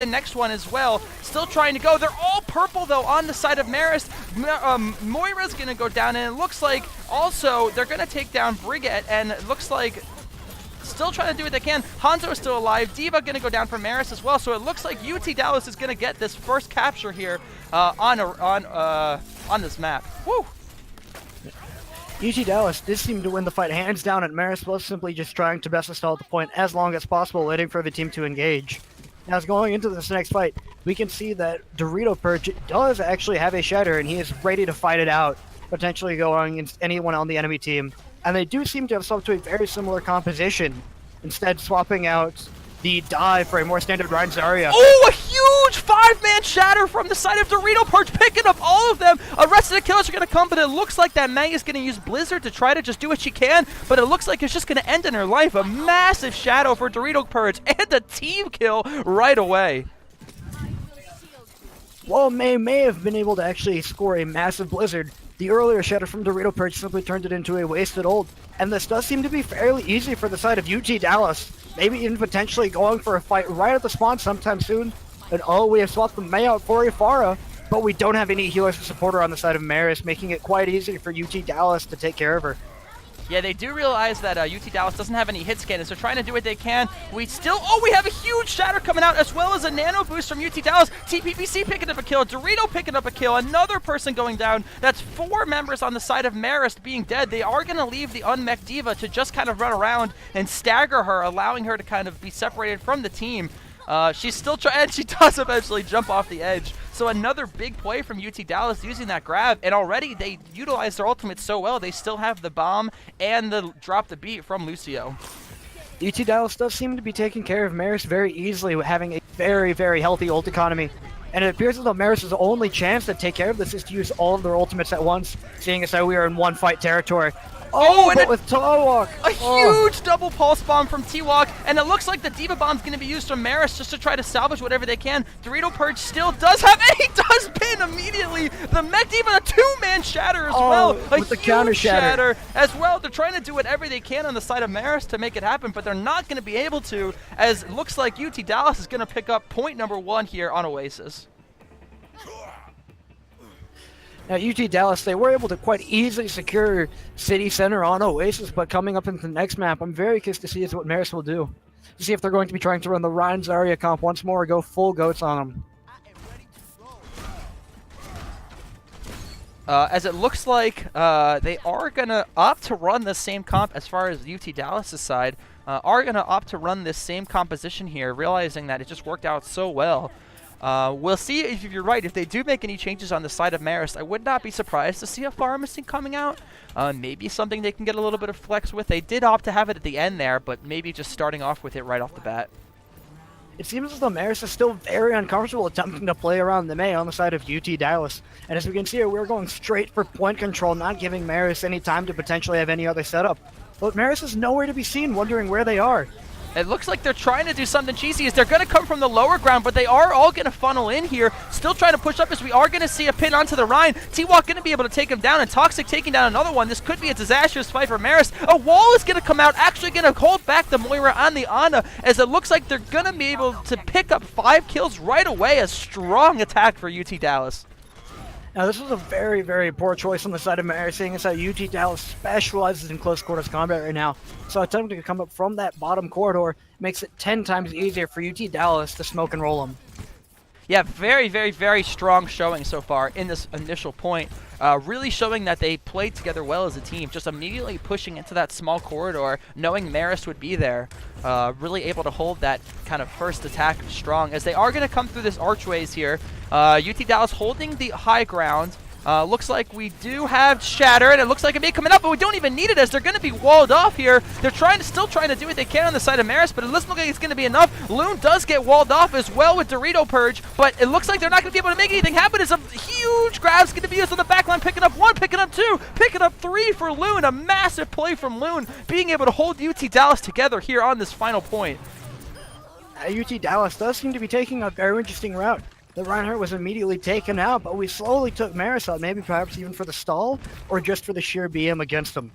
the next one as well. Still trying to go. They're all purple, though, on the side of Marist. Moira's going to go down, and it looks like also they're going to take down Brigette, and it looks like still trying to do what they can. Hanzo is still alive. D.Va going to go down for Marist as well, so it looks like UT Dallas is going to get this first capture here on this map. Woo! UT Dallas did seem to win the fight hands down, and Marist was simply just trying to best stall at the point as long as possible, waiting for the team to engage. As going into this next fight, we can see that Dorito Purge does actually have a Shatter, and he is ready to fight it out, potentially going against anyone on the enemy team. And they do seem to have swapped to a very similar composition, instead swapping out the dive for a more standard Ryan Zarya. Oh, a huge 5-man Shatter from the side of Dorito Purge, picking up all of them. Rest of the kills are going to come, but it looks like that May is going to use Blizzard to try to just do what she can, but it looks like it's just going to end in her life. A massive Shadow for Dorito Purge, and a team kill right away. While May have been able to actually score a massive Blizzard, the earlier Shatter from Dorito Purge simply turned it into a wasted ult, and this does seem to be fairly easy for the side of UT Dallas. Maybe even potentially going for a fight right at the spawn sometime soon. And oh, we have swapped the May out for a Pharah, but we don't have any healers to support her on the side of Marist, making it quite easy for UT Dallas to take care of her. Yeah, they do realize that UT Dallas doesn't have any hit scan, so they're trying to do what they can. We have a huge Shatter coming out, as well as a nano boost from UT Dallas. TPPC picking up a kill, Dorito picking up a kill, another person going down. That's 4 members on the side of Marist being dead. They are going to leave the unmech D.Va to just kind of run around and stagger her, allowing her to kind of be separated from the team. She's still trying, and she does eventually jump off the edge. So another big play from UT Dallas using that grab, and already they utilize their ultimate so well. They still have the bomb and the drop the beat from Lucio. UT Dallas does seem to be taking care of Marist very easily, having a very, very healthy ult economy. And it appears as though Marist's only chance to take care of this is to use all of their ultimates at once, seeing as though we are in one fight territory. Oh, but with T-Walk! A huge double pulse bomb from T-Walk, and it looks like the D.Va bomb's going to be used from Marist just to try to salvage whatever they can. Dorito Purge still does have, and he does pin immediately. The Mech D.Va, a 2-man Shatter as well. A with the counter shatter as well. They're trying to do whatever they can on the side of Marist to make it happen, but they're not going to be able to, as it looks like UT Dallas is going to pick up point number 1 here on Oasis. Now, UT Dallas, they were able to quite easily secure City Center on Oasis, but coming up into the next map, I'm very curious to see what Marist will do. To see if they're going to be trying to run the Ryan Zarya comp once more or go full goats on them. As it looks like they are going to opt to run the same comp as far as UT Dallas' side, are going to opt to run this same composition here, realizing that it just worked out so well. We'll see if you're right. If they do make any changes on the side of Marist, I would not be surprised to see a pharmacy coming out. Maybe something they can get a little bit of flex with. They did opt to have it at the end there, but maybe just starting off with it right off the bat. It seems as though Marist is still very uncomfortable attempting to play around the May on the side of UT Dallas. And as we can see here, we're going straight for point control, not giving Marist any time to potentially have any other setup. But Marist is nowhere to be seen, wondering where they are. It looks like they're trying to do something cheesy as they're going to come from the lower ground, but they are all going to funnel in here. Still trying to push up as we are going to see a pin onto the Rhine. T-Walk going to be able to take him down, and Toxic taking down another one. This could be a disastrous fight for Marist. A wall is going to come out, actually going to hold back the Moira on the Ana, as it looks like they're going to be able to pick up 5 kills right away. A strong attack for UT Dallas. Now, this was a very, very poor choice on the side of Marist, seeing as how UT Dallas specializes in close quarters combat right now. So attempting to come up from that bottom corridor makes it 10 times easier for UT Dallas to smoke and roll them. Yeah, very, very, very strong showing so far in this initial point. Really showing that they played together well as a team, just immediately pushing into that small corridor, knowing Marist would be there. Really able to hold that kind of first attack strong, as they are going to come through this archways here. UT Dallas holding the high ground. Looks like we do have Shatter, and it looks like it may be coming up, but we don't even need it as they're going to be walled off here. They're still trying to do what they can on the side of Marist, but it doesn't look like it's going to be enough. Loon does get walled off as well with Dorito Purge, but it looks like they're not going to be able to make anything happen as a huge grab's going to be used on the backline, picking up 1, picking up 2, picking up 3 for Loon. A massive play from Loon, being able to hold UT Dallas together here on this final point. UT Dallas does seem to be taking a very interesting route. The Reinhardt was immediately taken out, but we slowly took Marist out, maybe perhaps even for the stall, or just for the sheer BM against him.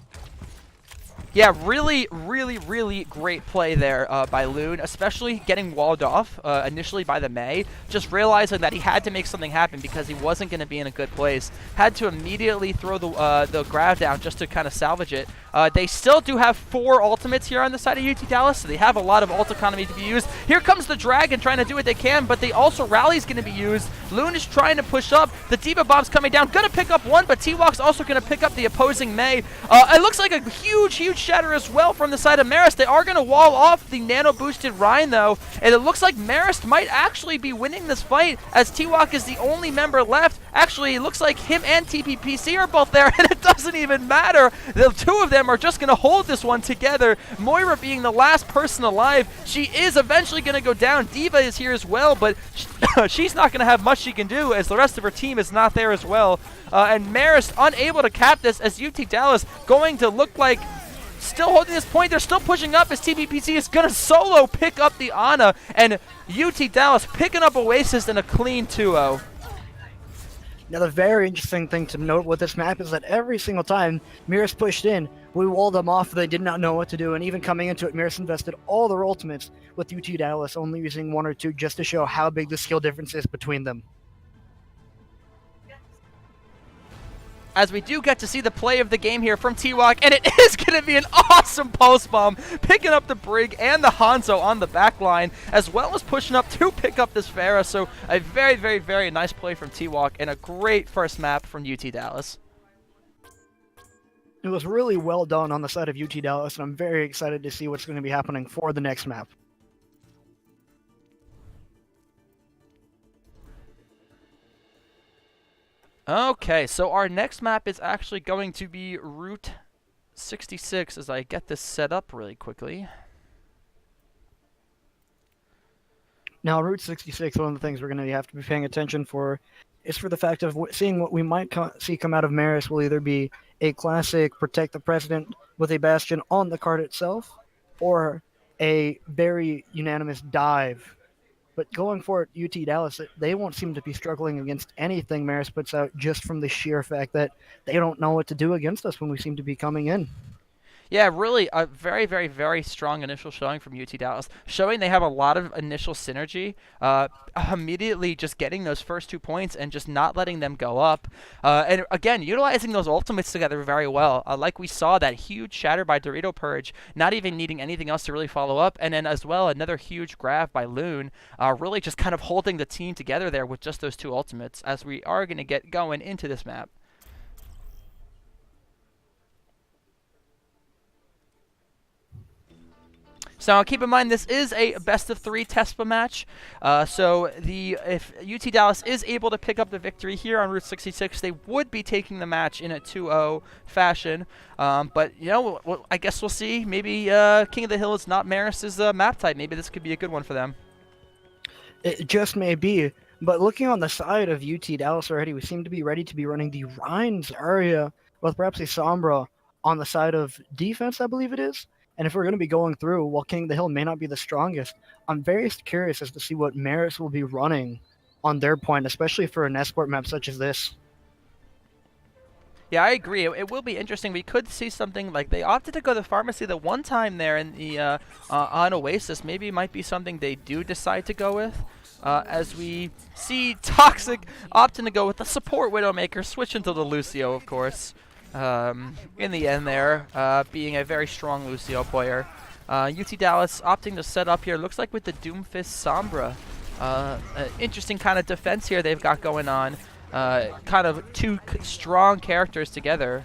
Yeah, really, really, really great play there by Loon, especially getting walled off initially by the Mei, just realizing that he had to make something happen because he wasn't going to be in a good place. Had to immediately throw the grab down just to kind of salvage it. They still do have 4 ultimates here on the side of UT Dallas, so they have a lot of ult economy to be used. Here comes the Dragon trying to do what they can, but they also Rally's going to be used. Loon is trying to push up. The D.Va Bomb's coming down. Going to pick up one, but T-Walk's also going to pick up the opposing Mei. It looks like a huge, huge shatter as well from the side of Marist. They are going to wall off the nano-boosted Rhine, though, and it looks like Marist might actually be winning this fight as T-Walk is the only member left. Actually, it looks like him and TPPC are both there, and it doesn't even matter. The 2 of them are just going to hold this one together. Moira being the last person alive. She is eventually going to go down. D.Va is here as well, but she's not going to have much she can do as the rest of her team is not there as well. And Marist unable to cap this as UT Dallas going to look like still holding this point. They're still pushing up as TPPC is going to solo pick up the Ana, and UT Dallas picking up Oasis in a clean 2-0. Now, the very interesting thing to note with this map is that every single time Marist pushed in, we walled them off. They did not know what to do, and even coming into it, Marist invested all their ultimates with UT Dallas, only using 1 or 2 just to show how big the skill difference is between them. As we do get to see the play of the game here from T-Walk, and it is going to be an awesome post bomb, picking up the Brig and the Hanzo on the back line, as well as pushing up to pick up this Pharah. So a very, very, very nice play from T-Walk and a great first map from UT Dallas. It was really well done on the side of UT Dallas, and I'm very excited to see what's going to be happening for the next map. Okay, so our next map is actually going to be Route 66 as I get this set up really quickly. Now, Route 66, one of the things we're going to have to be paying attention for is for the fact of seeing what we might see come out of Marist will either be a classic Protect the President with a Bastion on the card itself, or a very unanimous dive. But going for it, UT Dallas, they won't seem to be struggling against anything Marist puts out just from the sheer fact that they don't know what to do against us when we seem to be coming in. Yeah, really a very, very, very strong initial showing from UT Dallas, showing they have a lot of initial synergy, immediately just getting those first 2 points and just not letting them go up. And again, utilizing those ultimates together very well. Like we saw that huge shatter by Dorito Purge, not even needing anything else to really follow up. And then as well, another huge grab by Loon, really just kind of holding the team together there with just those 2 ultimates as we are going to get going into this map. So keep in mind this is a best-of-3 TESPA match. So if UT Dallas is able to pick up the victory here on Route 66, they would be taking the match in a 2-0 fashion. But you know, I guess we'll see. Maybe King of the Hill is not Marist's map type. Maybe this could be a good one for them. It just may be. But looking on the side of UT Dallas already, we seem to be ready to be running the Rhines area with perhaps a Sombra on the side of defense, I believe it is. And if we're going to be going through, while King of the Hill may not be the strongest, I'm very curious as to see what Marist will be running on their point, especially for an escort map such as this. Yeah, I agree. It will be interesting. We could see something like they opted to go to the pharmacy the one time there in the on Oasis. Maybe it might be something they do decide to go with. As we see Toxic opting to go with the support Widowmaker, switching to the Lucio, of course. In the end there, being a very strong Lucio player. UT Dallas opting to set up here, looks like with the Doomfist Sombra. Interesting kind of defense here they've got going on. Kind of 2 strong characters together.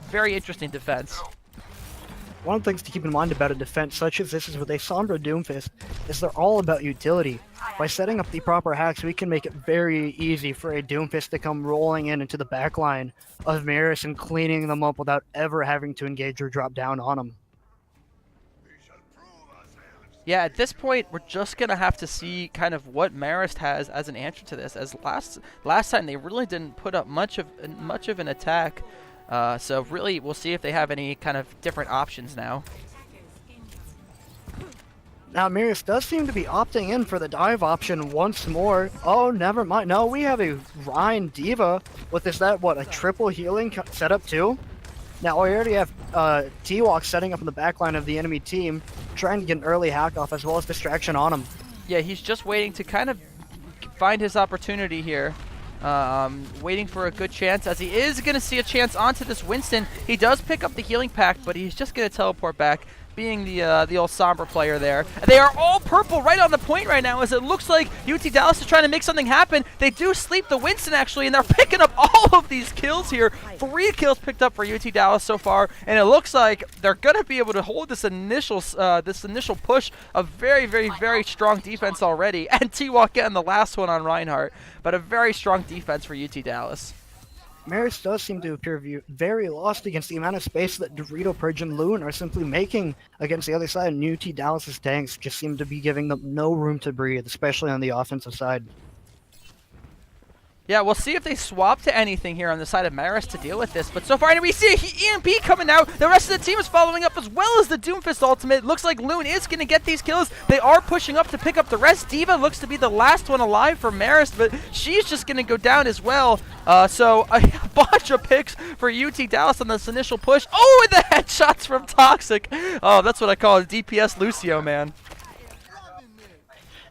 Very interesting defense. One of the things to keep in mind about a defense such as this is with a Sombra Doomfist is they're all about utility. By setting up the proper hacks, we can make it very easy for a Doomfist to come rolling into the backline of Marist and cleaning them up without ever having to engage or drop down on them. Yeah, at this point, we're just going to have to see kind of what Marist has as an answer to this. As last time, they really didn't put up much of an attack. So really, we'll see if they have any kind of different options now. Now, Marist does seem to be opting in for the dive option once more. Oh, never mind. No, we have a Rhine D.Va with a triple healing setup too? Now we already have T-Walk setting up in the backline of the enemy team, trying to get an early hack off as well as distraction on him. Yeah, he's just waiting to kind of find his opportunity here. Waiting for a good chance, as he is going to see a chance onto this Winston. He does pick up the healing pack, but he's just going to teleport back, being the old Sombra player there. They are all purple right on the point right now, as it looks like UT Dallas is trying to make something happen. They do sleep the Winston, actually, and they're picking up all of these kills here. 3 kills picked up for UT Dallas so far, and it looks like they're going to be able to hold this initial push of very, very, very strong defense already. And T-Walk getting the last one on Reinhardt, but a very strong defense for UT Dallas. Marist does seem to appear very lost against the amount of space that Dorito, Purge, and Loon are simply making against the other side, and UT Dallas's tanks just seem to be giving them no room to breathe, especially on the offensive side. Yeah, we'll see if they swap to anything here on the side of Marist to deal with this. But so far, we see a EMP coming out. The rest of the team is following up, as well as the Doomfist ultimate. Looks like Loon is going to get these kills. They are pushing up to pick up the rest. D.Va looks to be the last one alive for Marist, but she's just going to go down as well. So a bunch of picks for UT Dallas on this initial push. Oh, and the headshots from Toxic. Oh, that's what I call a DPS Lucio, man.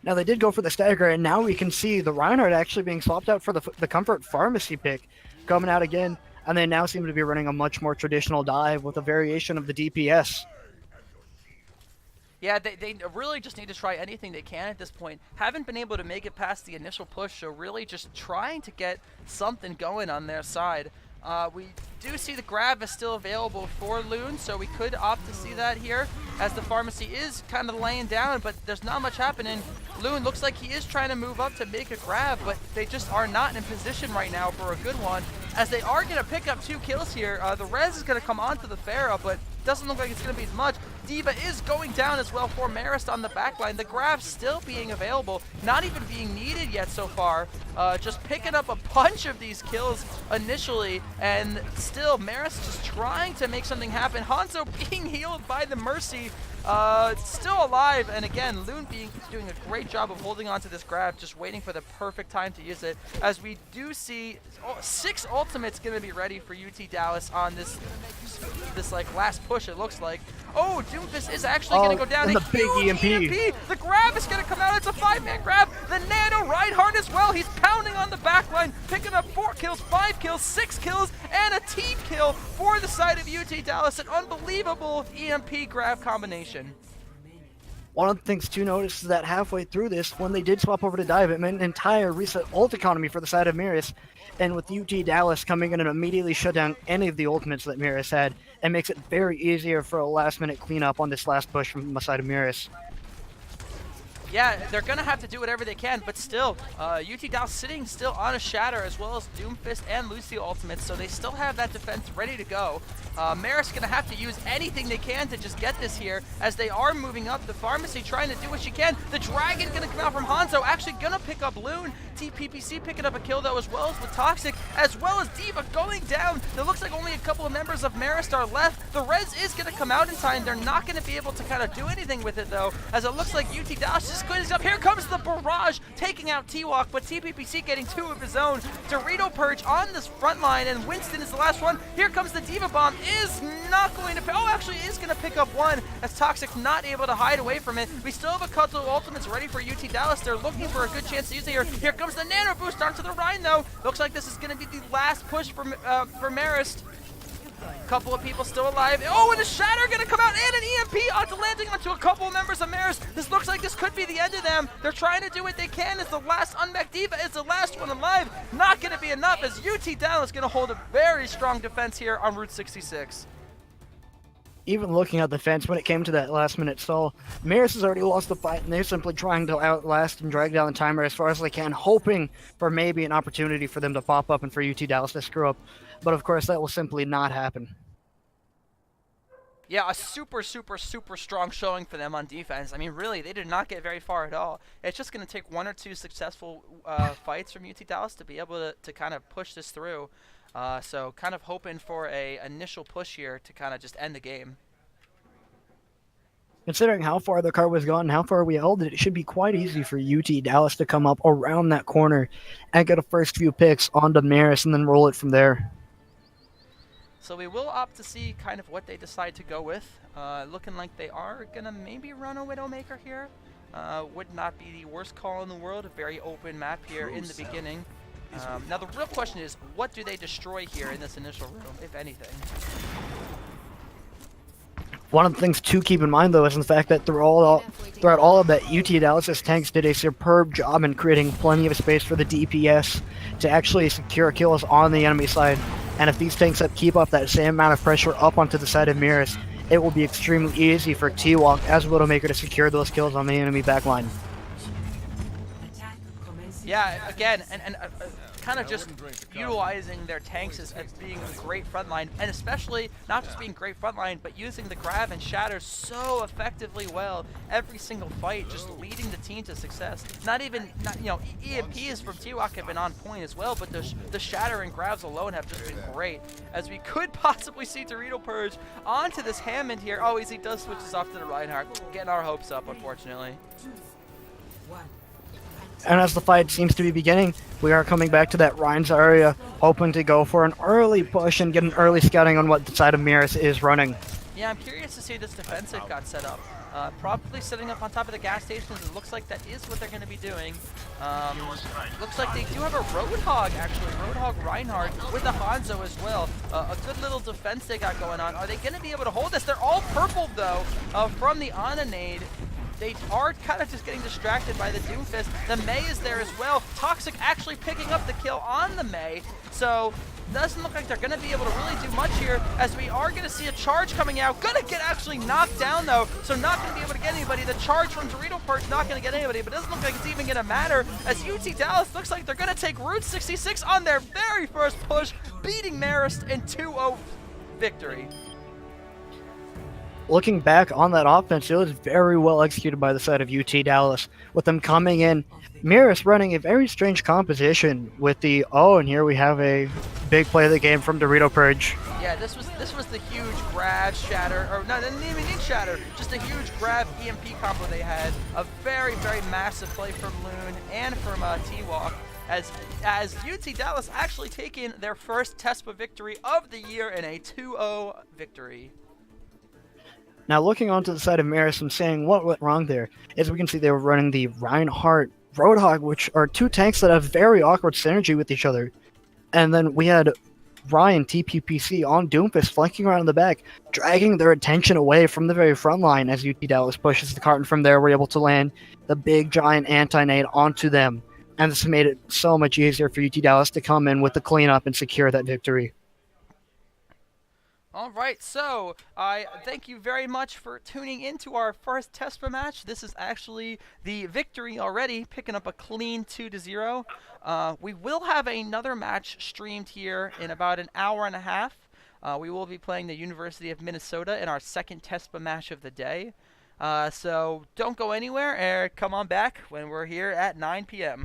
Now they did go for the stagger, and now we can see the Reinhardt actually being swapped out for the Comfort Pharmacy pick coming out again, and they now seem to be running a much more traditional dive with a variation of the DPS. Yeah, they really just need to try anything they can at this point. Haven't been able to make it past the initial push, so really just trying to get something going on their side. We do see the grab is still available for Loon, so we could opt to see that here, as the pharmacy is kind of laying down, but there's not much happening. Loon looks like he is trying to move up to make a grab, but they just are not in position right now for a good one, as they are going to pick up 2 kills here. The res is going to come onto the Pharah, but doesn't look like it's going to be as much. D.Va is going down as well for Marist on the backline. The grab still being available, not even being needed yet so far. Just picking up a bunch of these kills initially, and still Marist just trying to make something happen. Hanzo being healed by the Mercy, still alive, and again, Loon doing a great job of holding on to this grab, just waiting for the perfect time to use it, as we do see 6 ultimates going to be ready for UT Dallas on this like last push, it looks like. Oh, Doomfist is actually going to go down. And a the big huge EMP. The grab is going to come out. It's a 5-man grab. The Nano Reinhardt as well. He's pounding on the backline, picking up 4 kills, 5 kills, 6 kills, and a team kill for the side of UT Dallas. An unbelievable EMP grab combination. One of the things to notice is that halfway through this, when they did swap over to dive, it meant an entire reset ult economy for the side of Marist. And with UT Dallas coming in and immediately shut down any of the ultimates that Marist had, it makes it very easier for a last-minute cleanup on this last push from the side of Marist. Yeah, they're going to have to do whatever they can, but still, UT Dallas sitting still on a Shatter, as well as Doomfist and Lucio ultimates, so they still have that defense ready to go. Marist going to have to use anything they can to just get this here, as they are moving up. The Pharmacy trying to do what she can. The Dragon going to come out from Hanzo, actually going to pick up Loon. TPPC picking up a kill, though, as well as with Toxic, as well as D.Va going down. It looks like only a couple of members of Marist are left. The res is going to come out in time. They're not going to be able to kind of do anything with it, though, as it looks like UT Dallas just squeezes up. Here comes the barrage, taking out T-Walk, but TPPC getting 2 of his own. Dorito Purge on this front line, and Winston is the last one. Here comes the D.Va Bomb, is not going to, oh, actually is going to pick up 1, as Toxic not able to hide away from it. We still have a couple of ultimates ready for UT Dallas. They're looking for a good chance to use it here. Here comes the Nano Boost onto the Rhine, though. Looks like this is going to be the last push for Marist. Couple of people still alive. Oh, and a Shatter going to come out, and an EMP onto landing onto a couple of members of Marist. This looks like this could be the end of them. They're trying to do what they can as the last unmech D.Va is the last one alive. Not going to be enough, as UT Dallas going to hold a very strong defense here on Route 66. Even looking at the fence, when it came to that last-minute stall, Marist has already lost the fight, and they're simply trying to outlast and drag down the timer as far as they can, hoping for maybe an opportunity for them to pop up and for UT Dallas to screw up. But of course, that will simply not happen. Yeah, a super, super, super strong showing for them on defense. I mean, really, they did not get very far at all. It's just going to take 1 or 2 successful fights from UT Dallas to be able to kind of push this through. So kind of hoping for a initial push here to kind of just end the game. Considering how far the car was gone and how far we held it, it should be quite easy for UT Dallas to come up around that corner and get a first few picks onto Marist and then roll it from there. So we will opt to see kind of what they decide to go with. Looking like they are going to maybe run a Widowmaker here. Would not be the worst call in the world. A very open map here in the beginning. Now the real question is, what do they destroy here in this initial room, if anything? One of the things to keep in mind, though, is the fact that throughout all of that, UT Dallas's tanks did a superb job in creating plenty of space for the DPS to actually secure kills on the enemy side. And if these tanks keep up that same amount of pressure up onto the side of Marist, it will be extremely easy for T-Walk as Widowmaker to secure those kills on the enemy backline. Yeah, again, and kind of just utilizing their tanks as being a great frontline, and especially not just being great frontline, but using the grab and shatter so effectively well every single fight, just leading the team to success. EMPs from T-Walk have been on point as well, but the shatter and grabs alone have just been great, as we could possibly see Dorito Purge onto this Hammond here. Oh, he does switches off to the Reinhardt, getting our hopes up, unfortunately. And as the fight seems to be beginning, we are coming back to that Rhines area, hoping to go for an early push and get an early scouting on what the side of Marist is running. Yeah, I'm curious to see this defensive got set up. Probably setting up on top of the gas stations. It looks like that is what they're going to be doing. Looks like they do have a Roadhog, actually. Roadhog Reinhardt with the Hanzo as well. A good little defense they got going on. Are they going to be able to hold this? They're all purple, though, from the Ana nade. They are kind of just getting distracted by the Doomfist. The Mei is there as well. Toxic actually picking up the kill on the Mei. So doesn't look like they're going to be able to really do much here, as we are going to see a charge coming out. Going to get actually knocked down, though, so not going to be able to get anybody. The charge from Dorito Purge not going to get anybody, but doesn't look like it's even going to matter, as UT Dallas looks like they're going to take Route 66 on their very first push, beating Marist in 2-0 victory. Looking back on that offense, it was very well executed by the side of UT Dallas, with them coming in. Marist running a very strange composition with the, and here we have a big play of the game from Dorito Purge. Yeah, this was the huge grab shatter, or no, they didn't even need shatter, just a huge grab EMP combo they had. A very, very massive play from Loon and from T-Walk, as UT Dallas actually taking their first TESPA victory of the year in a 2-0 victory. Now looking onto the side of Marist and saying what went wrong there, as we can see they were running the Reinhardt Roadhog, which are two tanks that have very awkward synergy with each other. And then we had Ryan TPPC on Doomfist flanking around in the back, dragging their attention away from the very front line as UT Dallas pushes the carton from there. We're able to land the big giant anti-nade onto them. And this made it so much easier for UT Dallas to come in with the cleanup and secure that victory. All right, so I thank you very much for tuning into our first TESPA match. This is actually the victory already, picking up a clean 2-0. We will have another match streamed here in about an hour and a half. We will be playing the University of Minnesota in our second TESPA match of the day. So don't go anywhere, or come on back when we're here at 9 p.m.